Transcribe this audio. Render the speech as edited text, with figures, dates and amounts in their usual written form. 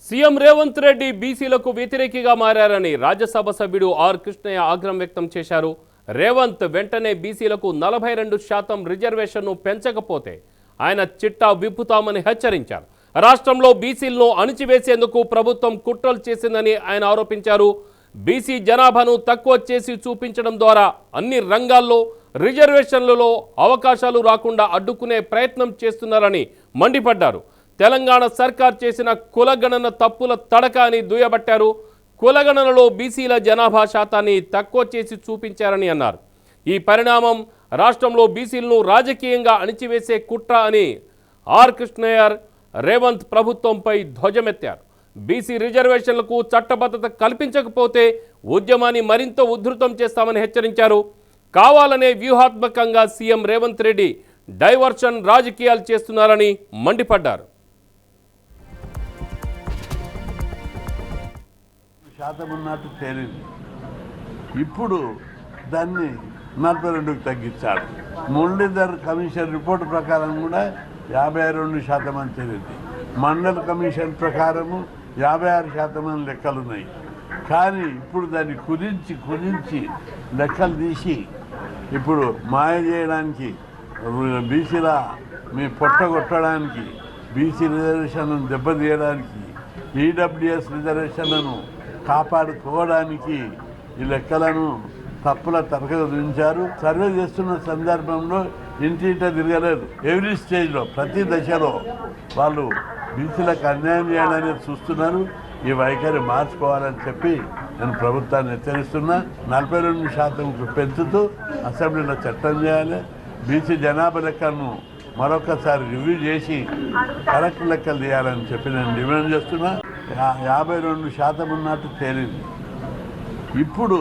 CM Revanth Reddy బీసీలకు వ్యతిరేకిగా మారారని రాజ్యసభ సభ్యుడు are Krishnaiah ఆగ్రహం వ్యక్తం చేశారు. రేవంత్ వెంటనే బీసీలకు 42% రిజర్వేషన్ను పెంచకపోతే ఆయన చిట్టా విప్పుతామని హెచ్చరించారు. రాష్ట్రంలో బీసీలను అణిచివేసేందుకు ప్రభుత్వం కుట్రలు చేసిందని ఆయన ఆరోపించారు. బీసీ జనాభాను తక్కువ చేసి చూపించడం ద్వారా అన్ని రంగాల్లో రిజర్వేషన్లలో అవకాశాలు రాకుండా అడ్డుకునే ప్రయత్నం చేస్తున్నారని మండిపడ్డారు. తెలంగాణ సర్కార్ చేసిన కులగణన తప్పుల తడక అని దుయ్యబట్టారు. కులగణనలో బీసీల జనాభా శాతాన్ని తక్కువ చేసి చూపించారని అన్నారు. ఈ పరిణామం రాష్ట్రంలో బీసీలను రాజకీయంగా అణిచివేసే కుట్ర అని ఆర్ కృష్ణయ్య రేవంత్ ప్రభుత్వంపై ధ్వజమెత్తారు. బీసీ రిజర్వేషన్లకు చట్టబద్ధత కల్పించకపోతే ఉద్యమాన్ని మరింత ఉధృతం చేస్తామని హెచ్చరించారు. కావాలనే వ్యూహాత్మకంగా సీఎం రేవంత్ రెడ్డి డైవర్షన్ రాజకీయాలు చేస్తున్నారని మండిపడ్డారు. శాతం ఉన్నట్టు తేలింది. ఇప్పుడు దాన్ని 42కు తగ్గించాడు. మురళీధర్ కమిషన్ రిపోర్టు ప్రకారం కూడా 52% అని తేలింది. మండల్ కమిషన్ ప్రకారము 56% అని లెక్కలున్నాయి. కానీ ఇప్పుడు దాన్ని కుదించి లెక్కలు తీసి ఇప్పుడు మాయ చేయడానికి, బీసీల మీ పొట్టగొట్టడానికి, బీసీ రిజర్వేషన్లను దెబ్బతీయడానికి, ఈడబ్ల్యూఎస్ రిజర్వేషన్లను కాపాడుకోవడానికి ఈ లెక్కలను తప్పుల తరగతి ఉంచారు. సర్వే చేస్తున్న సందర్భంలో ఇంటింట తిరగలేదు. ఎవ్రీ స్టేజ్లో, ప్రతి దశలో వాళ్ళు బీసీలకు అన్యాయం చేయాలని చూస్తున్నారు. ఈ వైఖరి మార్చుకోవాలని చెప్పి నేను ప్రభుత్వాన్ని హెచ్చరిస్తున్నా. 42% పెంచుతూ అసెంబ్లీలో చట్టం చేయాలి. బీసీ జనాభా లెక్కలను మరొకసారి రివ్యూ చేసి కరెక్ట్ లెక్కలు తీయాలని చెప్పి నేను డిమాండ్ చేస్తున్నా. 52% ఉన్నట్టు తేలింది. ఇప్పుడు